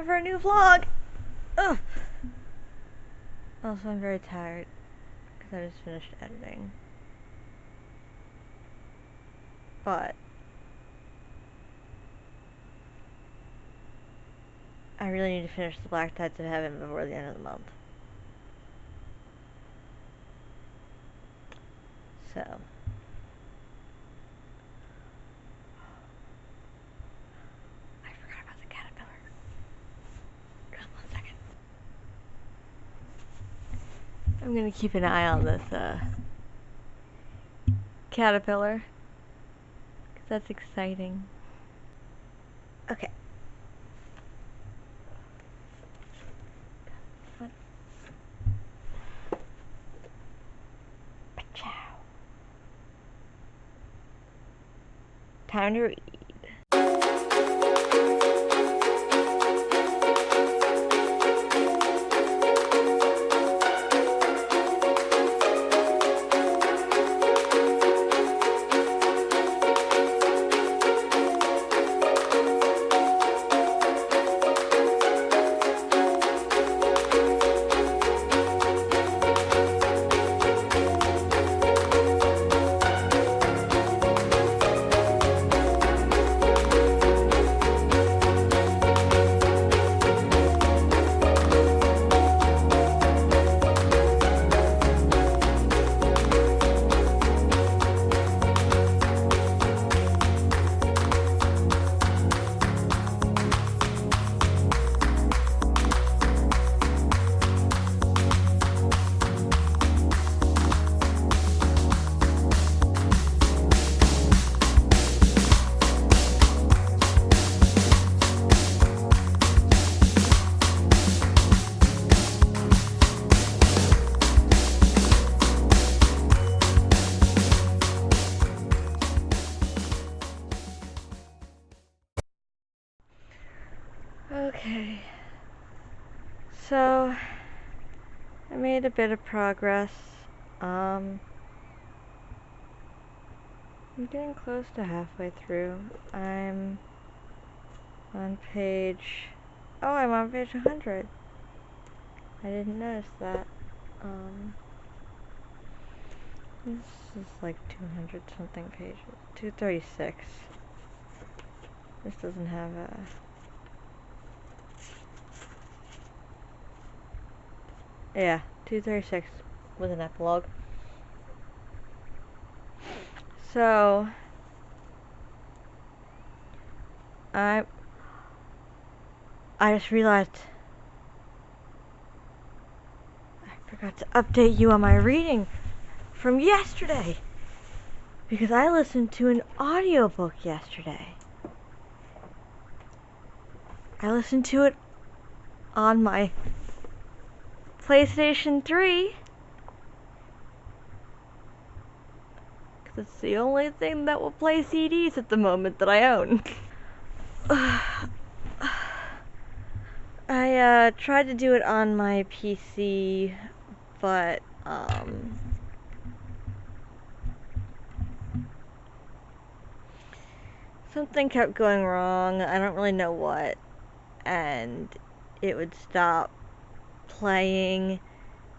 time for a new vlog! Ugh. Also, I'm very tired because I just finished editing. But I really need to finish the Black Tides of Heaven before the end of the month. So I forgot about the caterpillar. Just 1 second. I'm gonna keep an eye on this caterpillar because that's exciting. Okay. Time to read. Okay, so I made a bit of progress. I'm getting close to halfway through. I'm on page, I'm on page 100. I didn't notice that. This is like 200 something pages. 236. This doesn't have a... Yeah, 236 with an epilogue. So I just realized I forgot to update you on my reading from yesterday because I listened to an audiobook yesterday. I listened to it on my PlayStation 3 because it's the only thing that will play CDs at the moment that I own. I tried to do it on my PC, but something kept going wrong. I don't really know what, and it would stop playing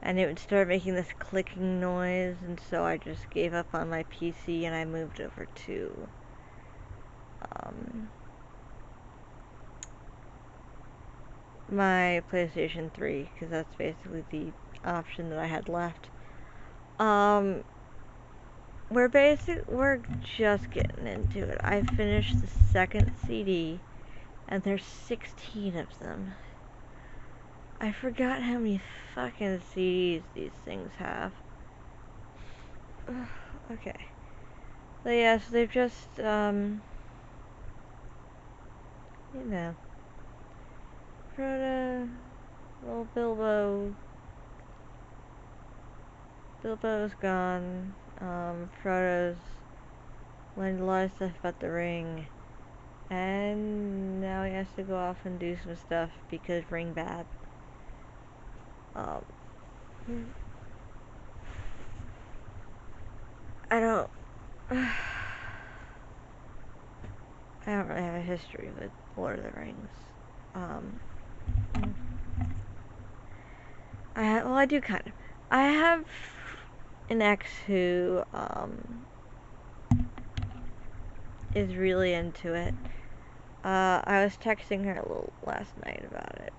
and it would start making this clicking noise, and so I just gave up on my PC and I moved over to my PlayStation 3 because that's basically the option that I had left. We're just getting into it. I finished the second CD and there's 16 of them. I forgot how many fucking CDs these things have. Okay. So yeah, so they've just, you know, Frodo, little Bilbo's gone, Frodo's learned a lot of stuff about the ring, and now he has to go off and do some stuff because ring bad. I don't really have a history with Lord of the Rings. I do kind of. I have an ex who is really into it. I was texting her a little last night about it,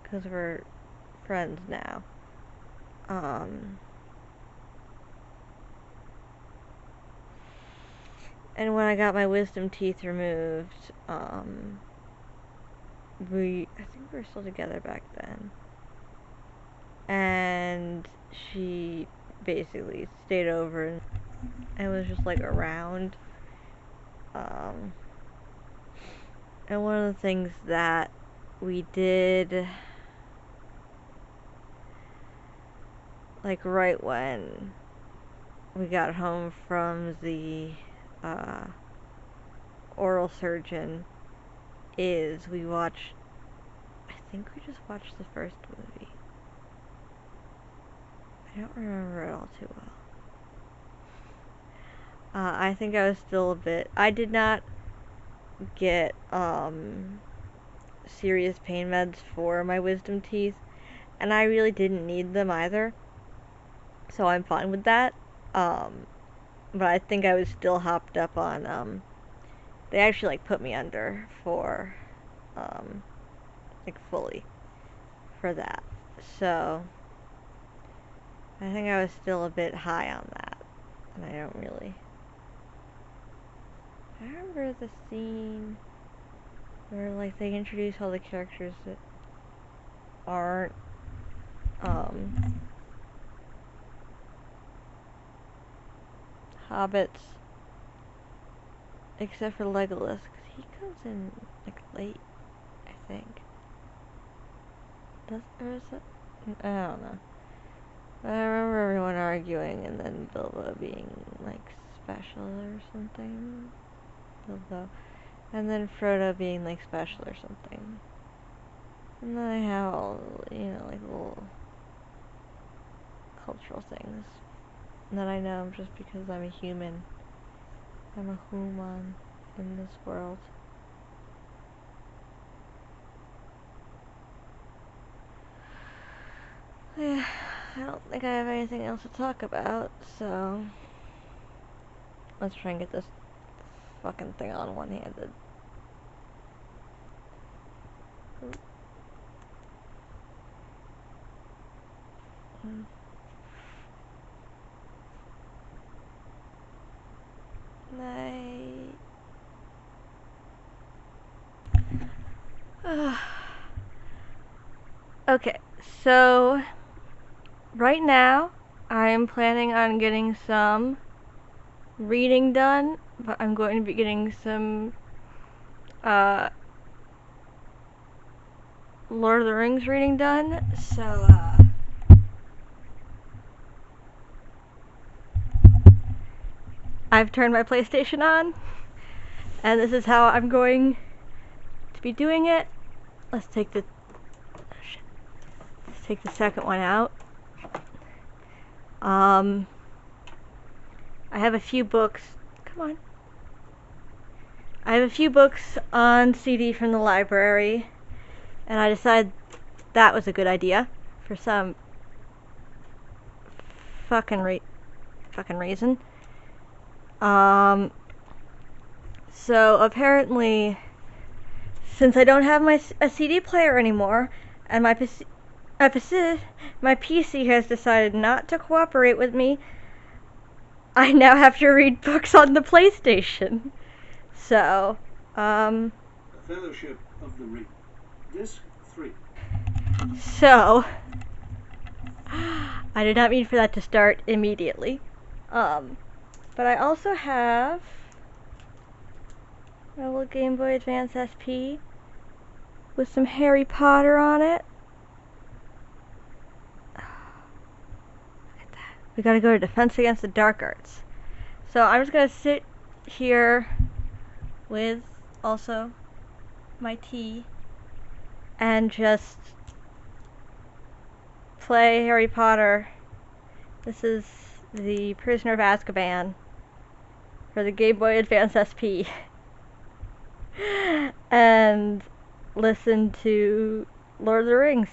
because we're friends now. And when I got my wisdom teeth removed, I think we were still together back then. And she basically stayed over and was just like around. And one of the things that we did, like right when we got home from the oral surgeon, is I think we just watched the first movie. I don't remember it all too well. I think I was still a bit, I did not get serious pain meds for my wisdom teeth, and I really didn't need them either, so I'm fine with that. But I think I was still hopped up on, they actually like put me under for, like fully for that. So I think I was still a bit high on that, and I don't really. I remember the scene where like they introduce all the characters that aren't hobbits, except for Legolas, because he comes in like late, I think. Or is it? I don't know. I remember everyone arguing and then Bilbo being like special or something. Bilbo. And then Frodo being like special or something. And then I have all, like little cultural things that I know just because I'm a human. I'm a human in this world. Yeah, I don't think I have anything else to talk about, so let's try and get this fucking thing on one-handed. Night. Okay, so right now I'm planning on getting some reading done, but I'm going to be getting some Lord of the Rings reading done, so I've turned my PlayStation on, and this is how I'm going to be doing it. Let's take the second one out. I have a few books. Come on. I have a few books on CD from the library, and I decided that was a good idea for some fucking reason. So apparently, since I don't have a CD player anymore, and my PC has decided not to cooperate with me, I now have to read books on the PlayStation. So, A Fellowship of the Ring, Disc 3. So, I did not mean for that to start immediately. But I also have a little Game Boy Advance SP with some Harry Potter on it. Look at that. We gotta go to Defense Against the Dark Arts. So I'm just gonna sit here with also my tea and just play Harry Potter. This is the Prisoner of Azkaban for the Game Boy Advance SP. And listen to Lord of the Rings.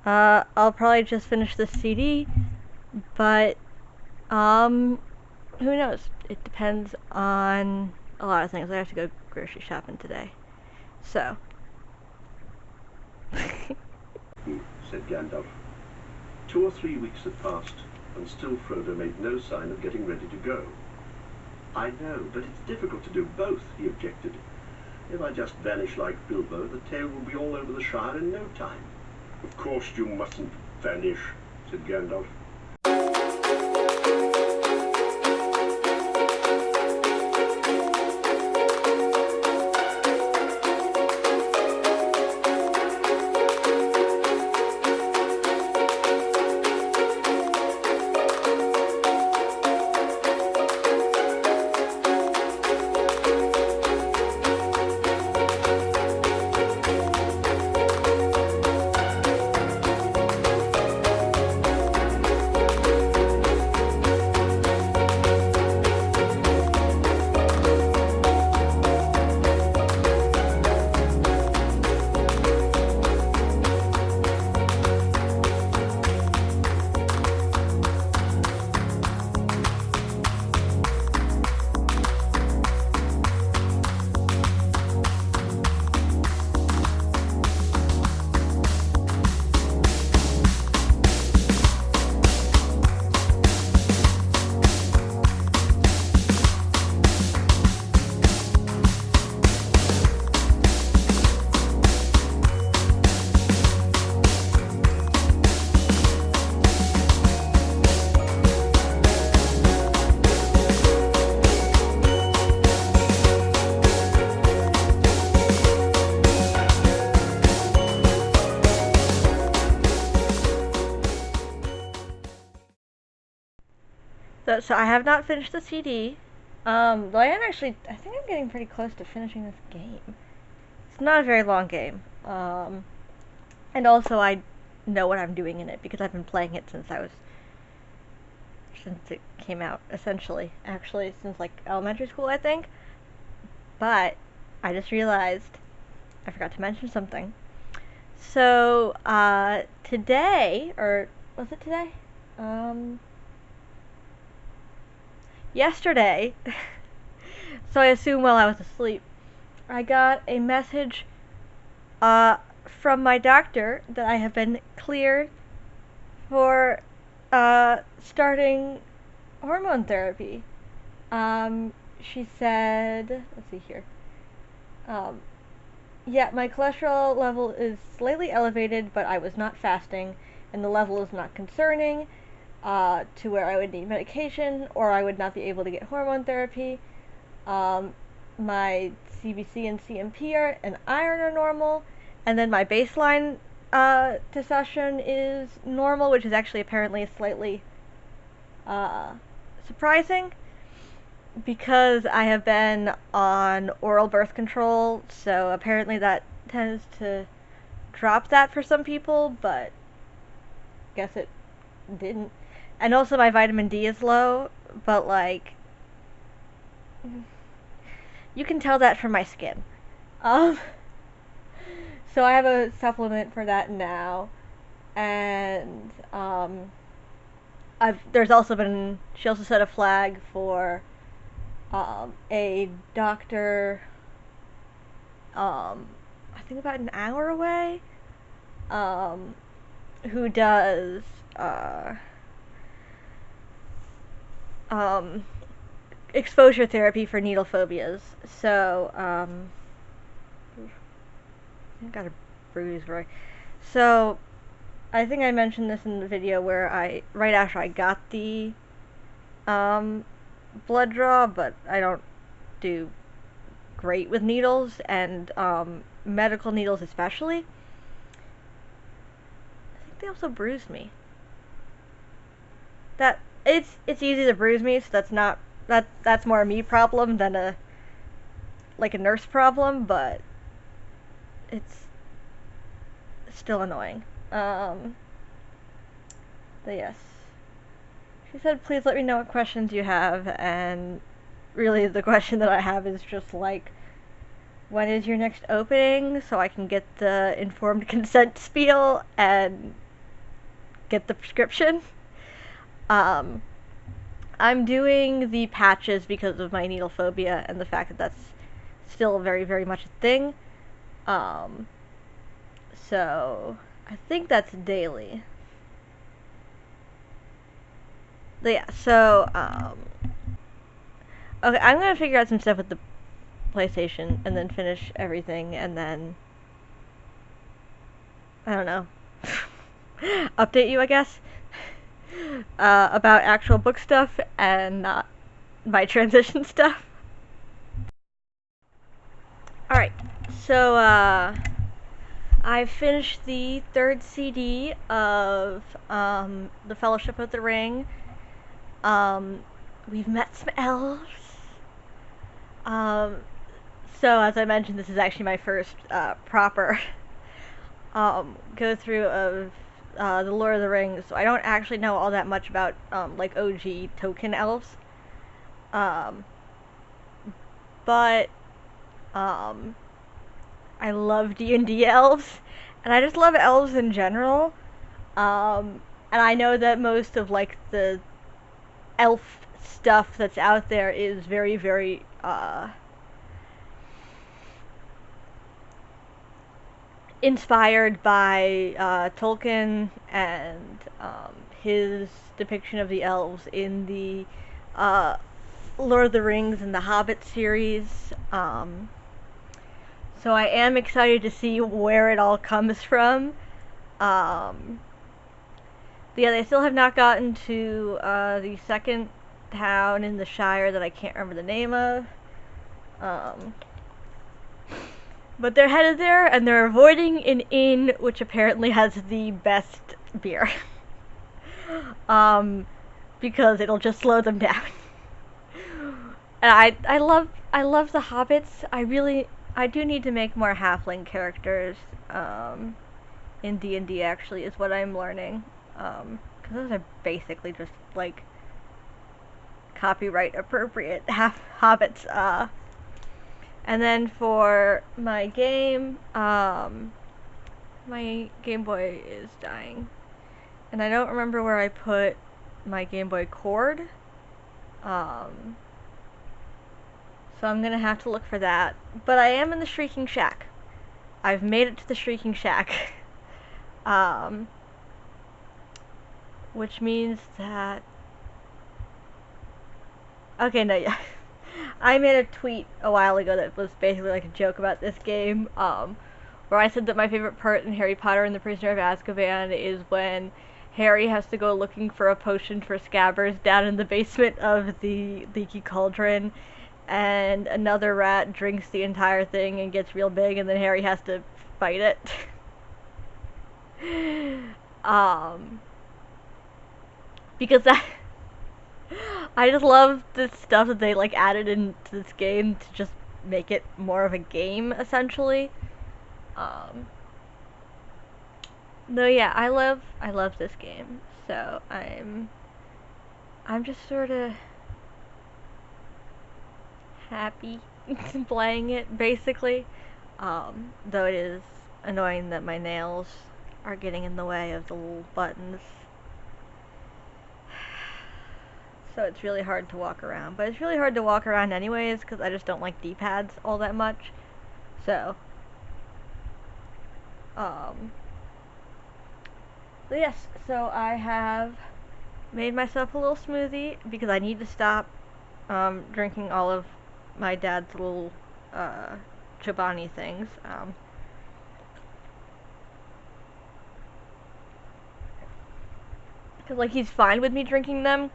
I'll probably just finish the CD, but who knows? It depends on a lot of things. I have to go grocery shopping today, so. Said Gandalf. 2 or 3 weeks had passed, and still Frodo made no sign of getting ready to go. I know, but it's difficult to do both, he objected. If I just vanish like Bilbo, the tale will be all over the Shire in no time. Of course you mustn't vanish, said Gandalf. So I have not finished the CD. Though I am actually, I think I'm getting pretty close to finishing this game. It's not a very long game. And also I know what I'm doing in it because I've been playing it since it came out, essentially. Actually, since like elementary school, I think. But I just realized I forgot to mention something. So, today, or was it today? Yesterday, so I assume while I was asleep, I got a message from my doctor that I have been cleared for starting hormone therapy. She said, let's see here. Yeah, my cholesterol level is slightly elevated, but I was not fasting, and the level is not concerning to where I would need medication or I would not be able to get hormone therapy. My CBC and CMP and iron are normal, and then my baseline testosterone is normal, which is actually apparently slightly surprising because I have been on oral birth control, so apparently that tends to drop that for some people, but guess it didn't. And also my vitamin D is low, but like you can tell that from my skin. Um so I have a supplement for that now, and there's also been, she also set a flag for a doctor, I think about an hour away, who does exposure therapy for needle phobias. So I got a bruise right. So I think I mentioned this in the video where right after I got the blood draw, but I don't do great with needles, and medical needles especially. I think they also bruised me. That it's easy to bruise me, so that's more a me problem than a nurse problem, but it's still annoying. But yes. She said, please let me know what questions you have, and really the question that I have is just like, when is your next opening so I can get the informed consent spiel and get the prescription. Um, I'm doing the patches because of my needle phobia and the fact that that's still very, very much a thing. So I think that's daily. But yeah, so okay, I'm gonna figure out some stuff with the PlayStation and then finish everything and then I don't know. Update you, I guess. About actual book stuff and not my transition stuff. Alright, so I finished the third CD of The Fellowship of the Ring. We've met some elves. So as I mentioned, this is actually my first proper go through of the Lord of the Rings. So I don't actually know all that much about like OG Tolkien elves. But I love D&D elves, and I just love elves in general. And I know that most of like the elf stuff that's out there is very, very inspired by Tolkien and his depiction of the elves in the Lord of the Rings and the Hobbit series. So I am excited to see where it all comes from. Yeah, they still have not gotten to the second town in the Shire that I can't remember the name of. But they're headed there, and they're avoiding an inn which apparently has the best beer. Because it'll just slow them down. And I love the hobbits. I do need to make more halfling characters in D&D actually is what I'm learning. Because those are basically just like copyright appropriate hobbits. And then for my game, my Game Boy is dying. And I don't remember where I put my Game Boy cord. So I'm gonna have to look for that. But I am in the Shrieking Shack. I've made it to the Shrieking Shack. Which means that... Okay, no, yeah. I made a tweet a while ago that was basically like a joke about this game, where I said that my favorite part in Harry Potter and the Prisoner of Azkaban is when Harry has to go looking for a potion for Scabbers down in the basement of the Leaky Cauldron, and another rat drinks the entire thing and gets real big, and then Harry has to fight it. Because I just love the stuff that they like added into this game to just make it more of a game, essentially. No, yeah, I love this game, so I'm just sort of happy playing it, basically. Though it is annoying that my nails are getting in the way of the little buttons. So it's really hard to walk around. But it's really hard to walk around anyways, because I just don't like D-pads all that much. So, so yes, so I have made myself a little smoothie, because I need to stop drinking all of my dad's little Chobani things. Because, like, he's fine with me drinking them.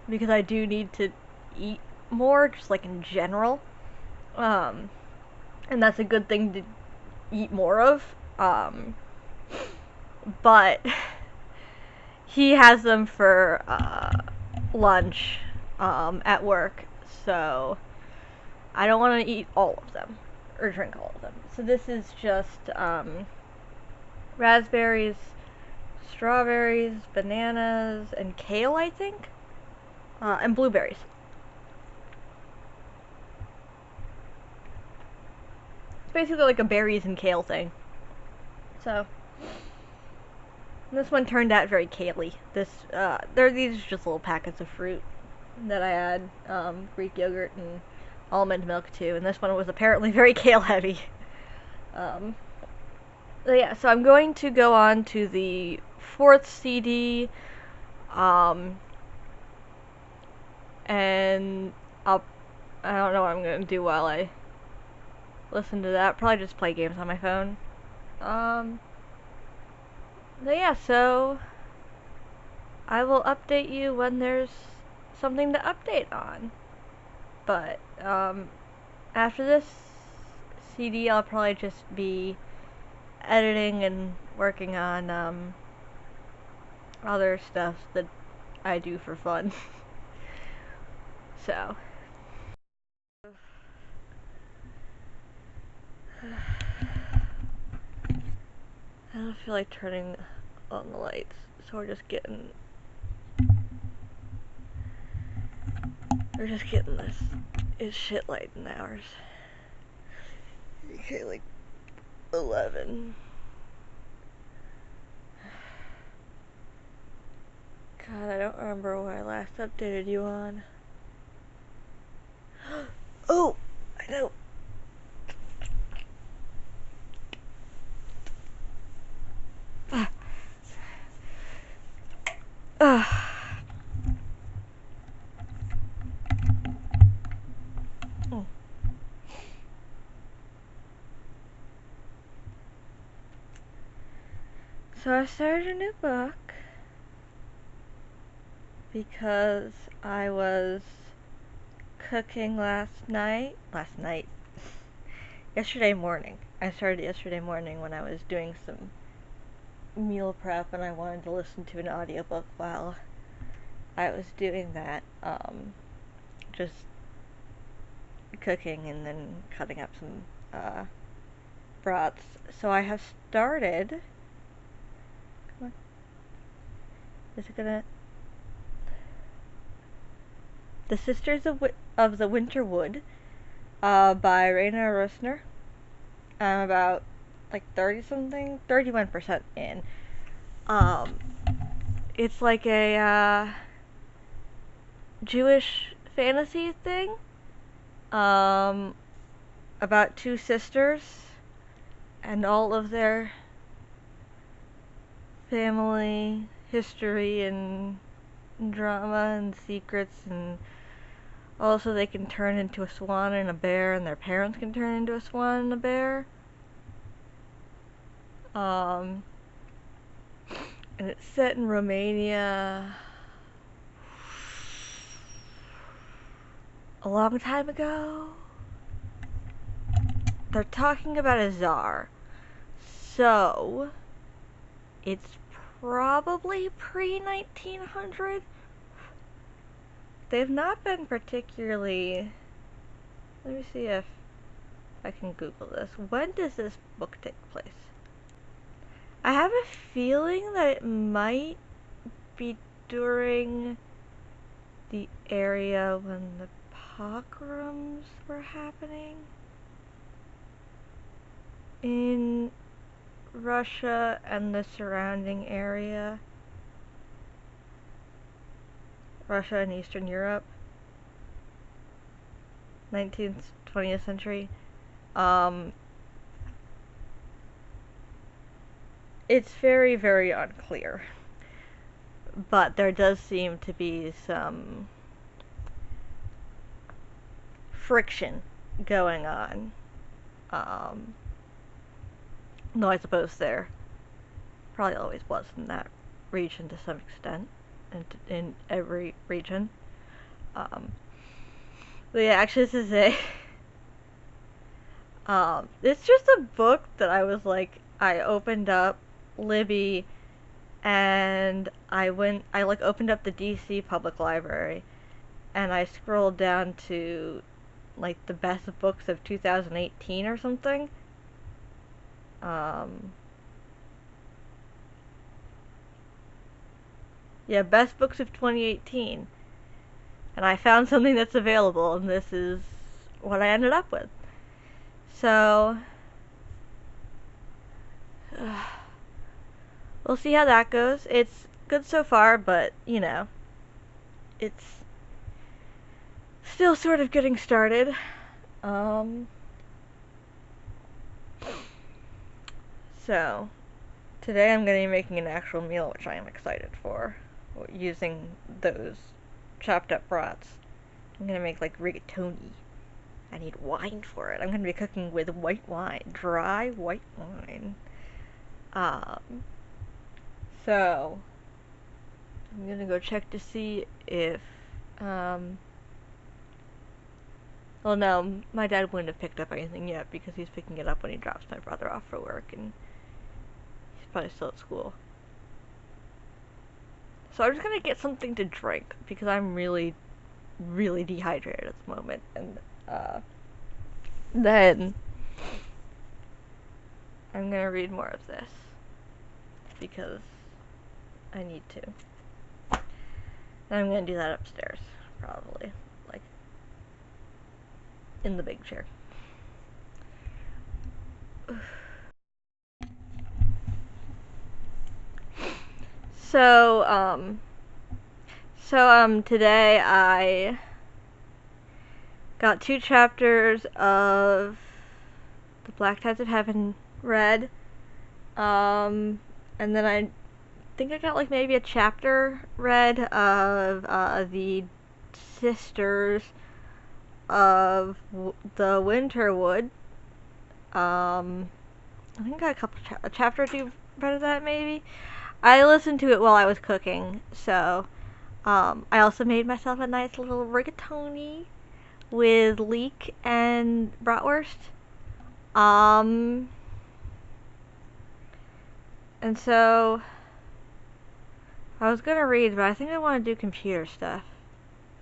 Because I do need to eat more, just like in general. And that's a good thing to eat more of. But he has them for lunch at work, so I don't want to eat all of them or drink all of them. So this is just raspberries, strawberries, bananas, and kale, I think, and blueberries. basically like a berries and kale thing. So this one turned out very kale-y. These are just little packets of fruit that I add Greek yogurt and almond milk to, and this one was apparently very kale heavy. Yeah, so I'm going to go on to the 4th CD, and I don't know what I'm gonna do while I listen to that. Probably just play games on my phone. But yeah, so I will update you when there's something to update on. But after this CD, I'll probably just be editing and working on other stuff that I do for fun. So I don't feel like turning on the lights, so we're just getting this shit lighting hours. Okay, like 11. God, I don't remember what I last updated you on. Oh, I know. So I started a new book because I was cooking yesterday morning. I started yesterday morning when I was doing some meal prep and I wanted to listen to an audiobook while I was doing that. Just cooking and then cutting up some brats. So I have started. Come on. Is it gonna? The Sisters of the Winter Wood by Raina Rosner. I'm about like 31% in. It's like a Jewish fantasy thing about two sisters and all of their family history and drama and secrets, and also they can turn into a swan and a bear, and their parents can turn into a swan and a bear. And it's set in Romania a long time ago. They're talking about a czar, so it's probably pre-1900. They've not been particularly... Let me see if I can Google this. When does this book take place? I have a feeling that it might be during the area when the pogroms were happening in Russia and the surrounding area. Russia and Eastern Europe. 19th, 20th century. It's very, very unclear. But there does seem to be some friction going on. Though I suppose there probably always was in that region to some extent, and in every region. But yeah, actually this is it's just a book that I was like, I opened up Libby and I opened up the DC Public Library and I scrolled down to like the best books of 2018 or something. Yeah, best books of 2018. And I found something that's available, and this is what I ended up with. So, we'll see how that goes. It's good so far, but, you know, it's still sort of getting started. So, today I'm going to be making an actual meal, which I am excited for, using those chopped up brats. I'm going to make like rigatoni. I need wine for it. I'm going to be cooking with white wine, dry white wine. So, I'm going to go check to see if, well, no, my dad wouldn't have picked up anything yet because he's picking it up when he drops my brother off for work, and he's probably still at school. So I'm just gonna get something to drink because I'm really, really dehydrated at the moment, and then I'm gonna read more of this because I need to. And I'm gonna do that upstairs, probably, like in the big chair. So, today I got 2 chapters of The Black Tides of Heaven read, and then I think I got like maybe a chapter read of the Sisters of the Winterwood. I think I got a chapter or 2 read of that maybe. I listened to it while I was cooking, so I also made myself a nice little rigatoni with leek and bratwurst. And so I was gonna read, but I think I want to do computer stuff.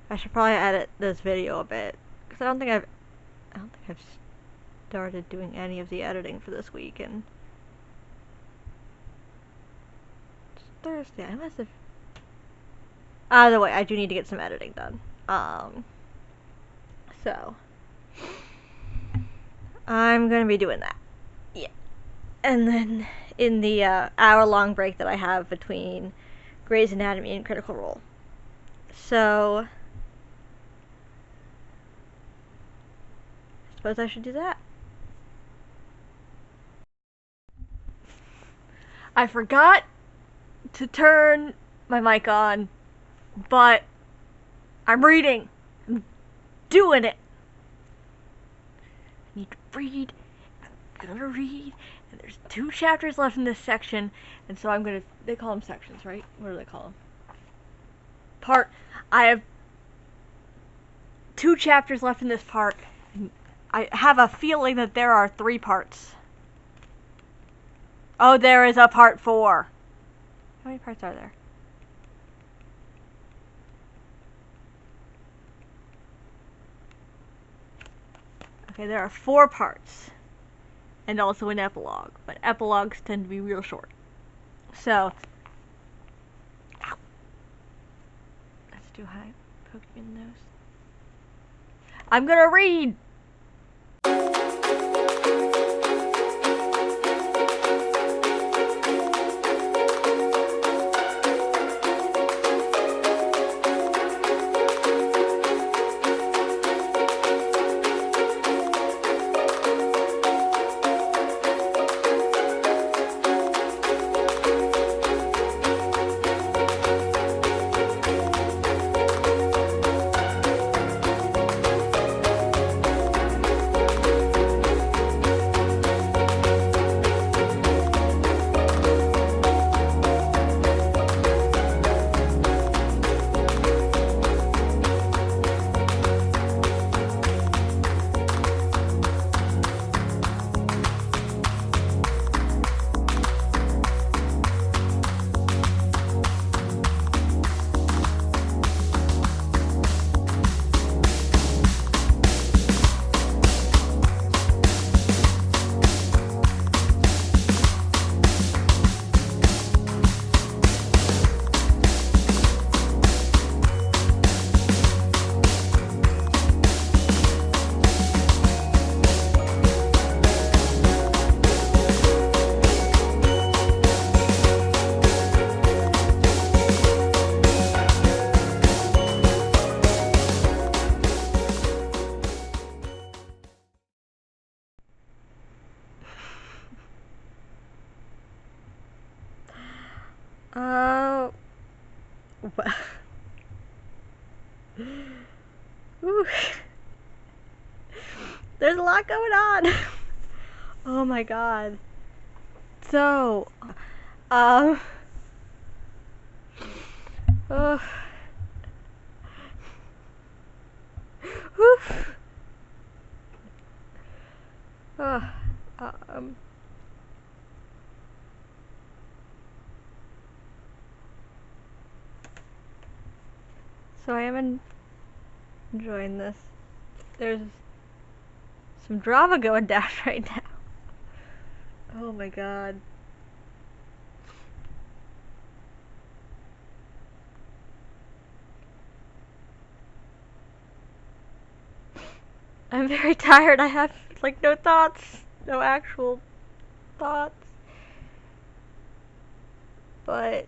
I should probably edit this video a bit because I don't think I've started doing any of the editing for this week, and it's Thursday. I must have. Either way, I do need to get some editing done. So I'm gonna be doing that. Yeah. And then in the hour-long break that I have between Grey's Anatomy and Critical Role. So I suppose I should do that. I forgot to turn my mic on, but I'm reading. I'm doing it. I need to read. I'm gonna read. And there's 2 chapters left in this section, and so I'm gonna. They call them sections, right? What do they call them? Part. I have 2 chapters left in this part. I have a feeling that there are 3 parts. Oh, there is a part 4. How many parts are there? Okay, there are 4 parts. And also an epilogue. But epilogues tend to be real short. So, ow. That's too high. Poke me in the nose. I'm gonna read! Uh, Whew. There's a lot going on. Oh my god. So, um, uh, whew. Uh, um, so I am enjoying this. There's some drama going down right now. Oh my god. I'm very tired. I have like no thoughts, no actual thoughts. But